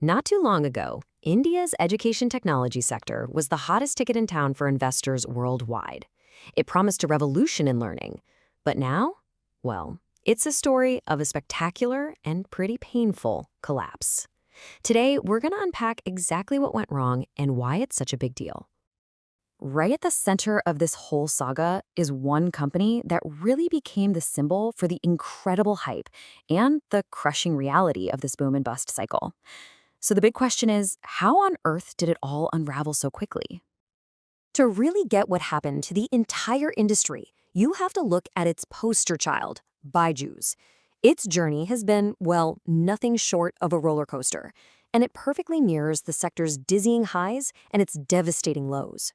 Not too long ago, India's education technology sector was the hottest ticket in town for investors worldwide. It promised a revolution in learning. But now, well, it's a story of a spectacular and pretty painful collapse. Today, we're going to unpack exactly what went wrong and why it's such a big deal. Right at the center of this whole saga is one company that really became the symbol for the incredible hype and the crushing reality of this boom and bust cycle. So the big question is, how on earth did it all unravel so quickly? To really get what happened to the entire industry, you have to look at its poster child, Byju's. Its journey has been, well, nothing short of a roller coaster, and it perfectly mirrors the sector's dizzying highs and its devastating lows.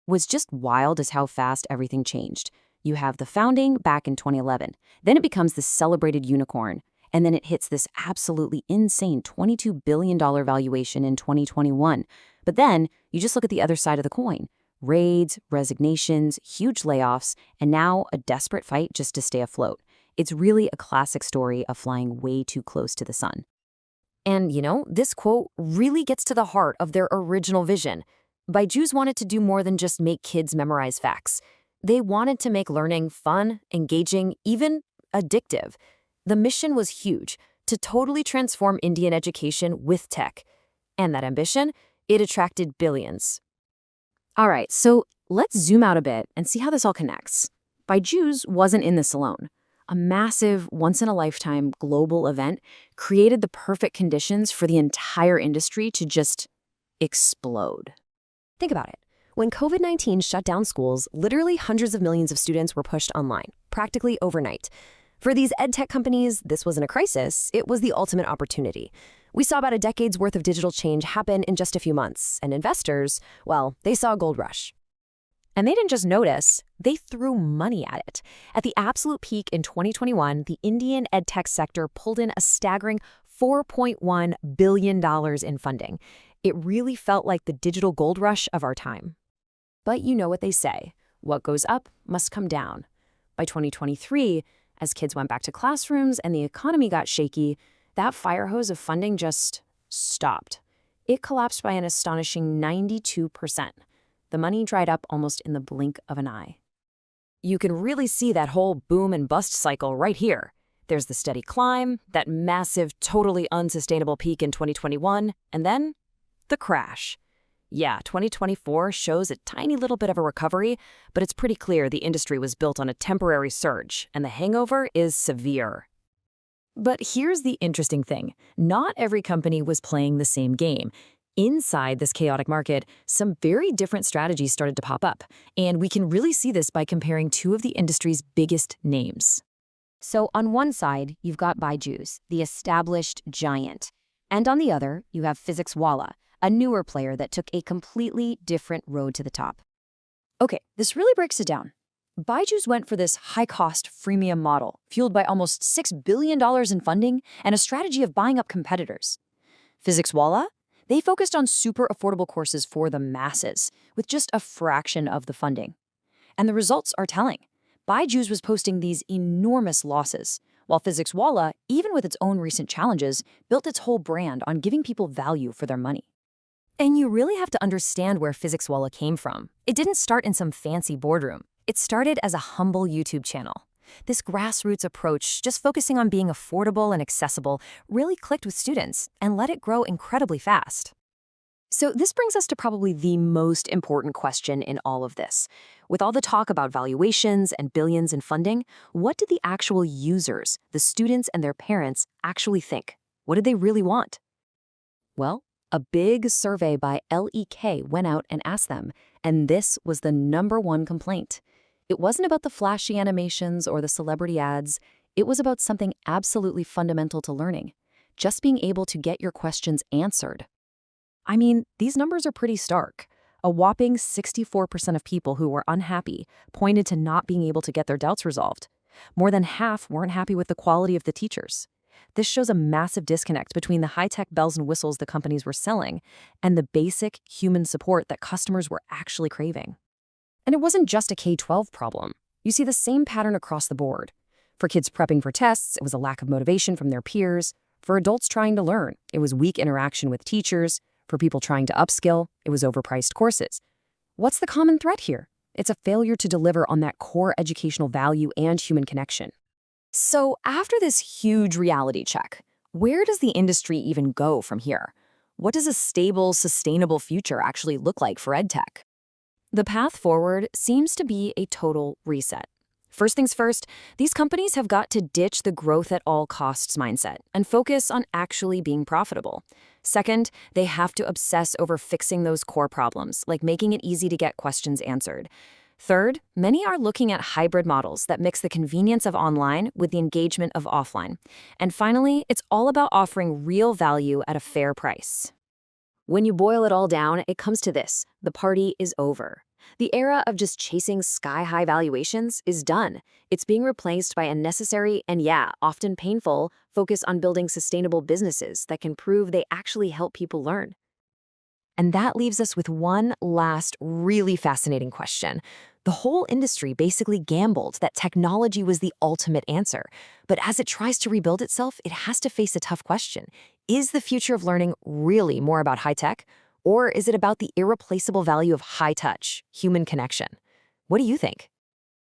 What's just wild is how fast everything changed. You have the founding back in 2011, then it becomes this celebrated unicorn, and then it hits this absolutely insane $22 billion valuation in 2021. But then you just look at the other side of the coin. Raids, resignations, huge layoffs, and now a desperate fight just to stay afloat. It's really a classic story of flying way too close to the sun. And, this quote really gets to the heart of their original vision. Byju's wanted to do more than just make kids memorize facts. They wanted to make learning fun, engaging, even addictive. The mission was huge, to totally transform Indian education with tech. And that ambition, it attracted billions. All right, so let's zoom out a bit and see how this all connects. Byju's wasn't in this alone. A massive, once-in-a-lifetime global event created the perfect conditions for the entire industry to just explode. Think about it. When COVID-19 shut down schools, literally hundreds of millions of students were pushed online, practically overnight. For these edtech companies, this wasn't a crisis, it was the ultimate opportunity. We saw about a decade's worth of digital change happen in just a few months, and investors, well, they saw a gold rush. And they didn't just notice, they threw money at it. At the absolute peak in 2021, the Indian edtech sector pulled in a staggering $4.1 billion in funding. It really felt like the digital gold rush of our time. But you know what they say, what goes up must come down. By 2023, as kids went back to classrooms and the economy got shaky, that fire hose of funding just stopped. It collapsed by an astonishing 92%. The money dried up almost in the blink of an eye. You can really see that whole boom and bust cycle right here. There's the steady climb, that massive, totally unsustainable peak in 2021, and then the crash. Yeah, 2024 shows a tiny little bit of a recovery, but it's pretty clear the industry was built on a temporary surge, and the hangover is severe. But here's the interesting thing. Not every company was playing the same game. Inside this chaotic market, some very different strategies started to pop up, and we can really see this by comparing two of the industry's biggest names. So on one side, you've got Byju's, the established giant, and on the other, you have 𝗶𝘲𝘶, a newer player that took a completely different road to the top. Okay, this really breaks it down. Byju's went for this high-cost freemium model, fueled by almost $6 billion in funding and a strategy of buying up competitors. 𝗶𝘲𝘶, they focused on super affordable courses for the masses, with just a fraction of the funding. And the results are telling. Byju's was posting these enormous losses, while 𝗶𝘲𝘶, even with its own recent challenges, built its whole brand on giving people value for their money. And you really have to understand where 𝗶𝘲𝘶 came from. It didn't start in some fancy boardroom. It started as a humble YouTube channel. This grassroots approach, just focusing on being affordable and accessible, really clicked with students and let it grow incredibly fast. So this brings us to probably the most important question in all of this. With all the talk about valuations and billions in funding, what did the actual users, the students and their parents, actually think? What did they really want? Well, a big survey by LEK went out and asked them, and this was the #1 complaint. It wasn't about the flashy animations or the celebrity ads. It was about something absolutely fundamental to learning, just being able to get your questions answered. I mean, these numbers are pretty stark. A whopping 64% of people who were unhappy pointed to not being able to get their doubts resolved. More than half weren't happy with the quality of the teachers. This shows a massive disconnect between the high-tech bells and whistles the companies were selling and the basic human support that customers were actually craving. And it wasn't just a K-12 problem. You see the same pattern across the board. For kids prepping for tests, it was a lack of motivation from their peers. For adults trying to learn, it was weak interaction with teachers. For people trying to upskill, it was overpriced courses. What's the common thread here? It's a failure to deliver on that core educational value and human connection. So after this huge reality check, where does the industry even go from here? What does a stable, sustainable future actually look like for EdTech? The path forward seems to be a total reset. First things first, these companies have got to ditch the growth at all costs mindset and focus on actually being profitable. Second, they have to obsess over fixing those core problems, like making it easy to get questions answered. Third, many are looking at hybrid models that mix the convenience of online with the engagement of offline. And finally, it's all about offering real value at a fair price. When you boil it all down, it comes to this: the party is over. The era of just chasing sky-high valuations is done. It's being replaced by a necessary and, often painful focus on building sustainable businesses that can prove they actually help people learn. And that leaves us with one last really fascinating question. The whole industry basically gambled that technology was the ultimate answer. But as it tries to rebuild itself, it has to face a tough question. Is the future of learning really more about high tech? Or is it about the irreplaceable value of high touch, human connection? What do you think?